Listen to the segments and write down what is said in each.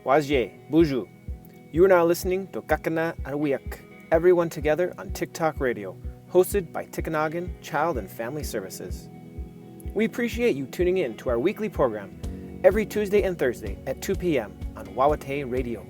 Wazye, Buju. You are now listening to Kahkenuh Aweyuk, Everyone Together on TikTok Radio, hosted by Tikinagan Child and Family Services. We appreciate you tuning in to our weekly program every Tuesday and Thursday at 2 p.m. on Wawate Radio.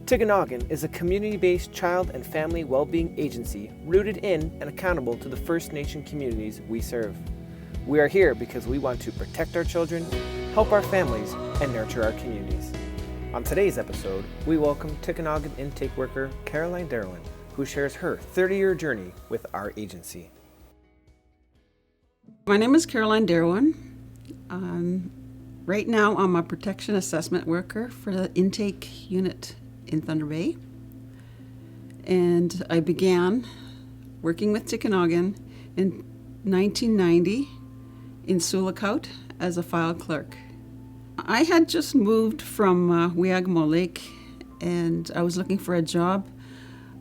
Tikinagan is a community-based child and family well-being agency rooted in and accountable to the First Nation communities we serve. We are here because we want to protect our children, help our families, and nurture our communities. On today's episode, we welcome Tikinagan intake worker Caroline Derouin, who shares her 30-year journey with our agency. My name is Caroline Derouin. Right now, I'm a protection assessment worker for the intake unit in Thunder Bay. And I began working with Tikinagan in 1990 in Sulakaut as a file clerk. I had just moved from ÄäဣhyÄng Lake and I was looking for a job.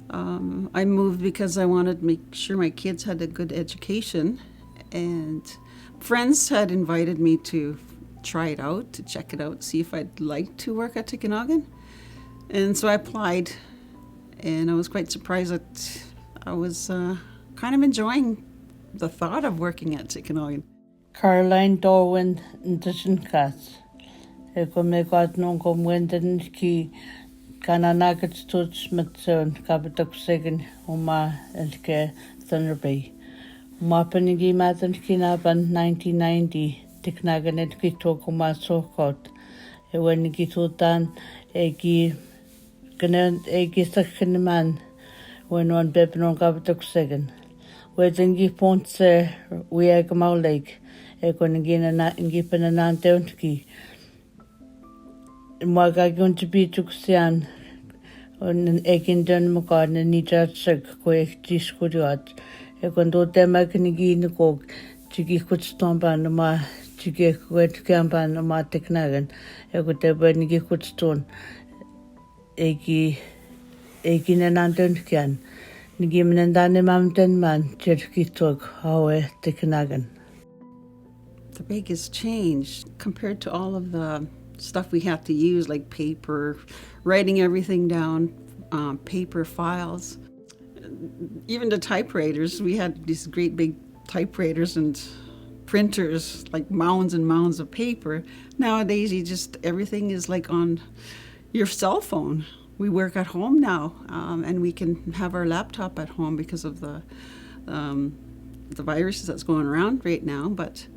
I moved because I wanted to make sure my kids had a good education, and friends had invited me to try it out, to check it out, see if I'd like to work at Tikinagan. And so I applied, and I was quite surprised that I was kind of enjoying the thought of working at Tikinagan. Caroline Derouin in Dishinkas. Ego me got non kom wenden ki kananagat tuts matson kapatok segin uma elke Thunder Bay. Mapanigi matan kinaban 1990 Tikinagan et kito kuma sokot. Ewen kitutan egi sakinaman when one bebenon kapatok segin. Weden gi ponse ÄäဣhyÄng Lake. Ego ngina na ngipana nan deunki. Maga going to be tuxian on an egg in Dunmagan and Nijatsig, quick discuriot. A condo demagnigi in the gog, Jiggy could stomp on ma, Jiggy could camp on ma Tikinagan, a good debunigi could stone. Eggy and Anduncan. Nigiman and Danny Mountain Man, Jerky took how Tikinagan. The biggest change compared to all of the stuff we have to use, like paper, writing everything down, paper files, even the typewriters. We had these great big typewriters and printers, like mounds and mounds of paper. Nowadays, everything is like on your cell phone. We work at home now, and we can have our laptop at home because of the viruses that's going around right now, but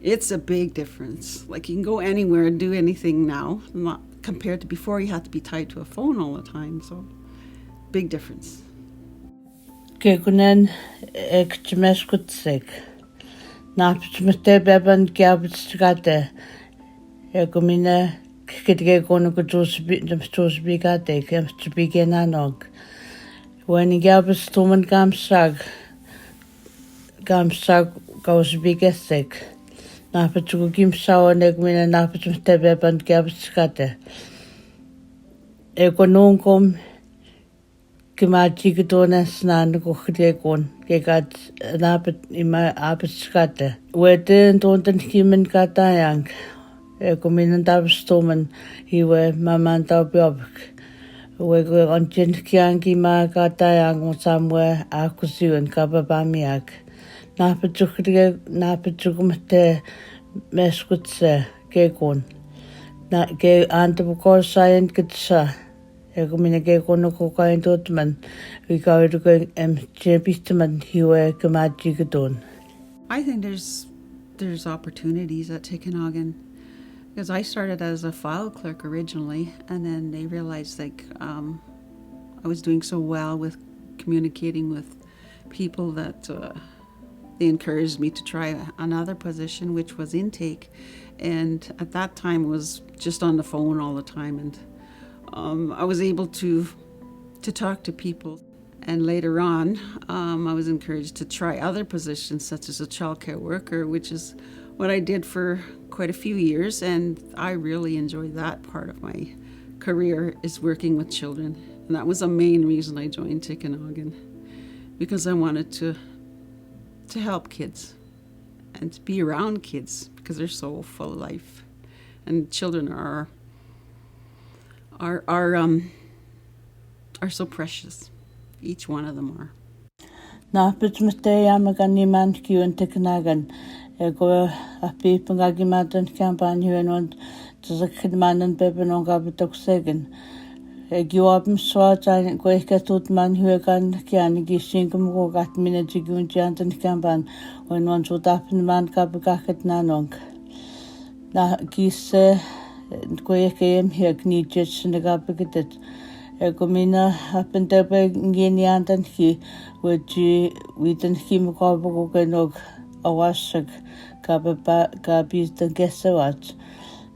it's a big difference. Like, you can go anywhere and do anything now, not compared to before. You had to be tied to a phone all the time, so big difference. Kekunen ekchmeskutsek. Napchmete beban gyabstgate. Egumina kitge kono kujusbigate kemstbigenanog. When gyabstumen gamsag gausbigesek. Napatu gimsaw negmina napatu tebeban gyabskate. Ekononkom Kimachikitona snan kuchrekon, kegat napat ima abskate. Weten tonten himen katayang. Ekominan tabstomen, hiwe mamanta biobk. Wego on chinkiangi ma katayang somewhere akusuan kababamiak. Napatukumte meskutse kekon. Na ke antapukor sayan kitsa. Egumina kono ko kain totman we go to go champistman hiwe kamaji gadon. I think there's opportunities at Tikinagan, because I started as a file clerk originally, and then they realized I was doing so well with communicating with people that they encouraged me to try another position, which was intake, and at that time was just on the phone all the time, and I was able to talk to people. And later on, I was encouraged to try other positions, such as a childcare worker, which is what I did for quite a few years. And I really enjoyed that part of my career, is working with children. And that was the main reason I joined Tikinagan, because I wanted to help kids and to be around kids, because they're so full of life. And children are are so precious. Each one of them are. Napit mate yamagan ni man kiun Tikinagan. Ego a people gagimatan campaign here and to the kidman and pepin on gabitok segin. Egu abim swat and goikatut man who can gishinkum go gat minajigun jantan campaign when one should happen man gabagat nanong. Na gise goikem here knijets and the gabagat. Egomina happen to be Giniantan he, which we didn't him call Ganog a washak gabis the guessawat.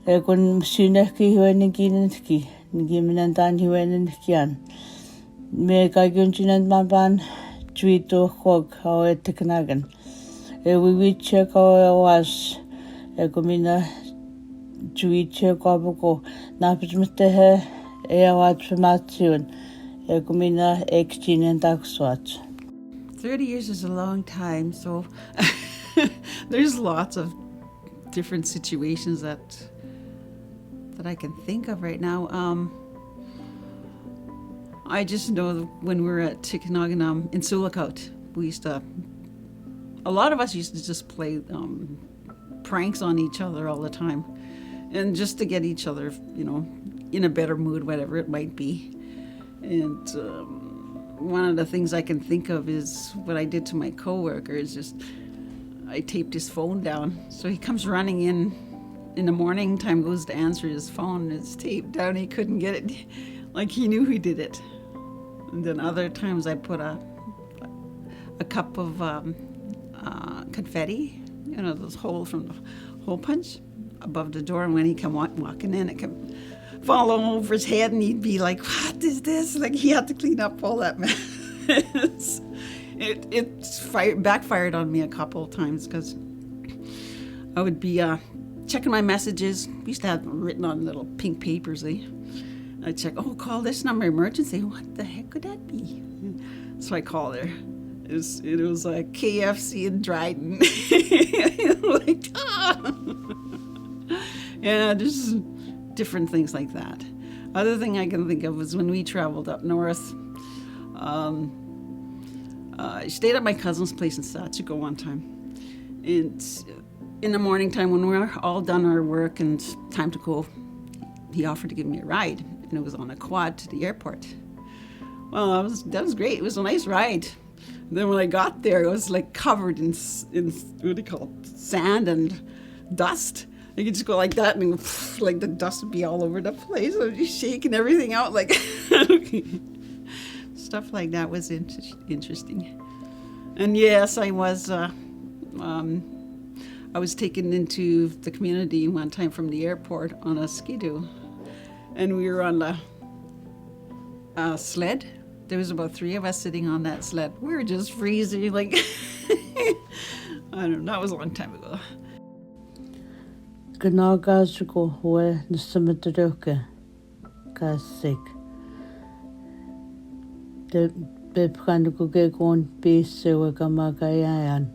Egon Sunaki when Ginski, Gimin and Dan Huen Kian. Make I gunjin and Maban, Juito Hog, how at Tikinagan. We check our wash. Egomina Juiche Goboko, Napis Eawatrimation, Egumina Extin and Dagswat. 30 years is a long time, so there's lots of different situations that I can think of right now. I just know that when we were at Tikinagan in Sulakaut, a lot of us used to just play pranks on each other all the time, and just to get each other, in a better mood, whatever it might be. And one of the things I can think of is what I did to my coworker is just I taped his phone down. So he comes running in the morning time, goes to answer his phone, and it's taped down. He couldn't get it. Like he knew he did it. And then other times I put a cup of confetti, those holes from the hole punch above the door. And when he come walking in, it come fall over his head, and he'd be like, "What is this?" Like he had to clean up all that mess. It backfired on me a couple of times because I would be checking my messages. We used to have them written on little pink papers. I'd check, call this number, emergency. What the heck could that be? So I called her. It was like KFC in Dryden. Yeah, just different things like that. Other thing I can think of was when we traveled up north. I stayed at my cousin's place in Sachico one time. And in the morning time when we were all done our work and time to go, he offered to give me a ride. And it was on a quad to the airport. Well, that was great. It was a nice ride. And then when I got there, it was like covered in what do you call it? Sand and dust. You could just go like that, and like the dust would be all over the place. I was just shaking everything out, like stuff like that was interesting. And yes, I was taken into the community one time from the airport on a skidoo, and we were on a sled. There was about 3 of us sitting on that sled. We were just freezing, like I don't know. That was a long time ago. Ganagazuko hoe nusamaduroka kasik. The bepkanukuge gon bise wagamagayan.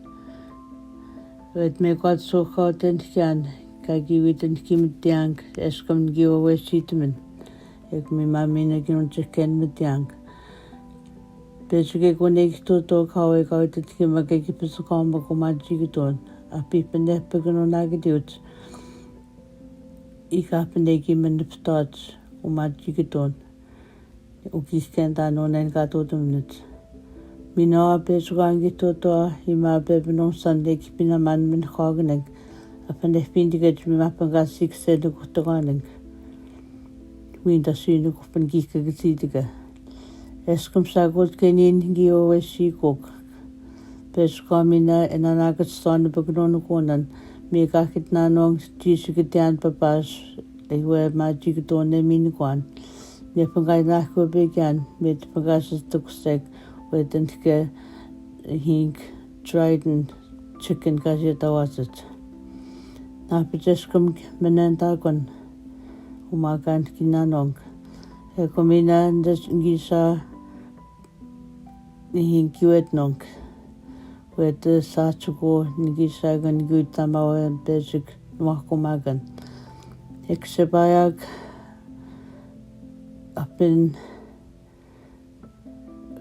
With me got so hot and can Kagiwit and Kim Tiang Escom give away shitman. Ek me mamina gion chicken with Tiang. Pesige gonek to talk how I got it Kimagaki Pusukamba Comagiton. A peep and epigon nagadut. Ik heb een degje met de stad om het te doen. Ook is kent daar nog een gato doen het. Mina heb zo gaan getoto, ima heb nog Sunday bina man met gagening. Van de pindige me map een gas ik zet de goed gagening. Wie dat zien ook op een gieke geziedige. Es komt zo goed kenin gio is ook. Pes kamina en dan ik het staan begonnen konen. Me kakit na nong jisukitian papas lewe ma jikitone minikwan me pangai na ko began met pagas tuksek with ke hink Dryden chicken gazeta was it na pjeskum menenta kon umagan kinanong e komina ndes ngisa hink wet nong with the Sachugo, Nigisagan, Gutamao, and Basic Makomagan. Exebayag up in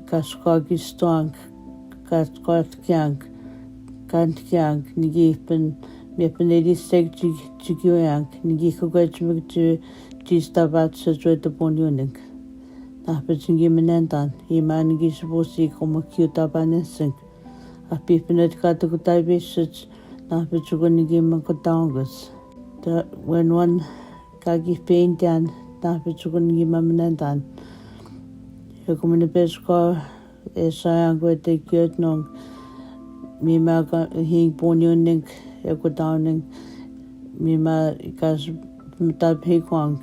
Kaskogistong, Kaskotkiang, Kantkiang, Nigipin, Mipanedi Seg Jiguang, Nigikogajmuk to Gistabat Sajwet upon Unik. Napajingi Menendan, Imanigisbosi como Cutabanesink. A pipinet Katakutabishit, Napachugunigi Makotangus. When one Kagi paintan, Napachugunigi Mamenendan. Hukumunipesko, Esayango de Gyotnong, Mima Hing Bonyunik, Ekotowning, Mima Gas Mtabhekwang,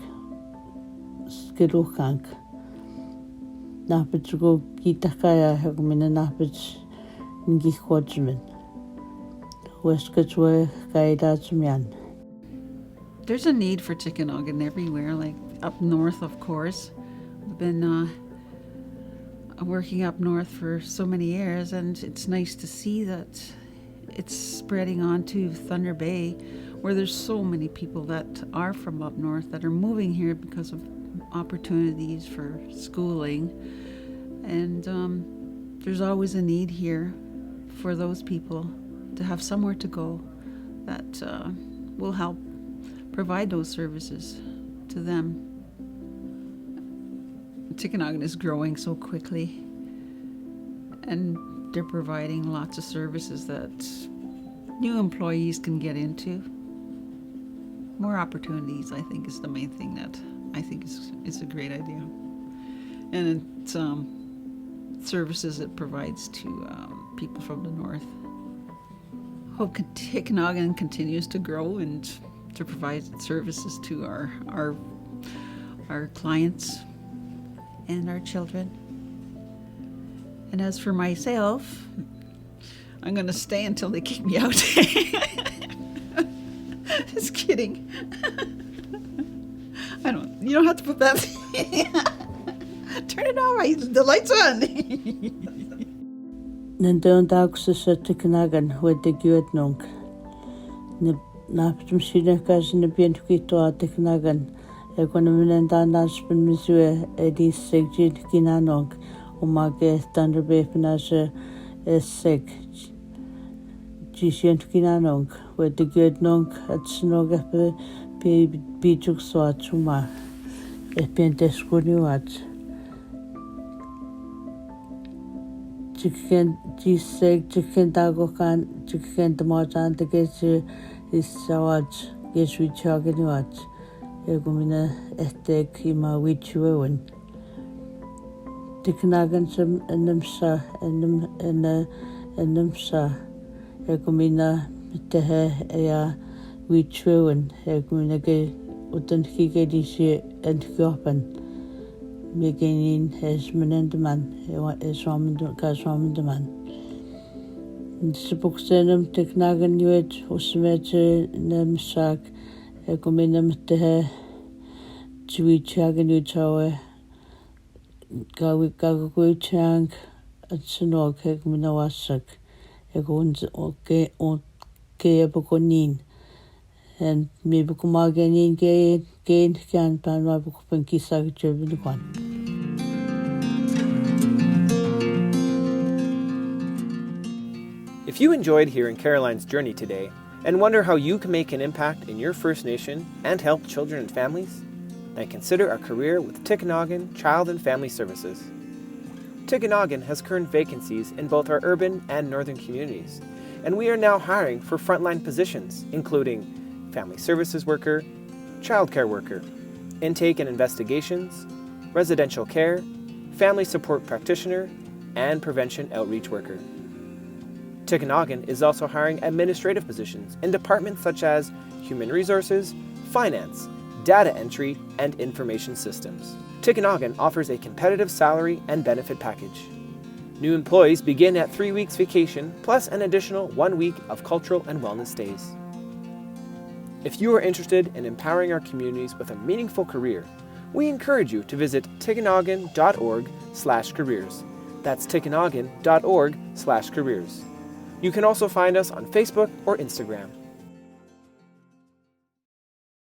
Skirukank. Napachugo Gitakaya, Hukumina Napach, Ngikwajman. Weskatwe Gaidachmian. There's a need for Tikinagan everywhere, like up north, of course. I've been working up north for so many years, and it's nice to see that it's spreading on to Thunder Bay, where there's so many people that are from up north that are moving here because of opportunities for schooling. And there's always a need here for those people to have somewhere to go that will help provide those services to them. Tikinagan is growing so quickly, and they're providing lots of services that new employees can get into. More opportunities, I think, is the main thing that I think is a great idea. And it's services it provides to people from the north. Hope Tikinagan continues to grow and to provide services to our clients and our children. And as for myself, I'm going to stay until they kick me out. Just kidding. You don't have to put that. Turn it on, the light's on. Nandun Daxus Tikinagan with the Gyotnung. Naptum Sidakas in the Pientuito Tikinagan. Econominendan Naspin Missouri, Eddie Segjid Kinanog, Omage Thunder Bay Panasha Seg Gishent Kinanog, with the good nong at Snogape Bijuk Swatuma, a Pentescuniwat. Chicken Giseg, Chicken Dagokan, Chicken Tomajan, the Gets is Sawaj, Gets with Chaganuat. Egumina etek ima wichuwen. Tikinagan some enumsa enumsa. Egumina tehe ea wichuwen. Egumina ge utanki ge disi entgopen. Meganin es menendeman. Es ramendeman. Sibuksenum Tikinagan yuet usmete nemsak. Egumina mtehe Tikinagan utawe Gagaguchang at Sinog Egumina wasak Eguns okay Ebukonin and Mibukumaganin gain can Panwabukupan Kisag Jebinquan. If you enjoyed hearing Caroline's journey today, and wonder how you can make an impact in your First Nation and help children and families, then consider a career with Tikinagan Child and Family Services. Tikinagan has current vacancies in both our urban and northern communities, and we are now hiring for frontline positions, including family services worker, childcare worker, intake and investigations, residential care, family support practitioner, and prevention outreach worker. Tikinagan is also hiring administrative positions in departments such as human resources, finance, data entry, and information systems. Tikinagan offers a competitive salary and benefit package. New employees begin at 3 weeks vacation plus an additional 1 week of cultural and wellness days. If you are interested in empowering our communities with a meaningful career, we encourage you to visit tikinagan.org/careers. That's tikinagan.org/careers. You can also find us on Facebook or Instagram.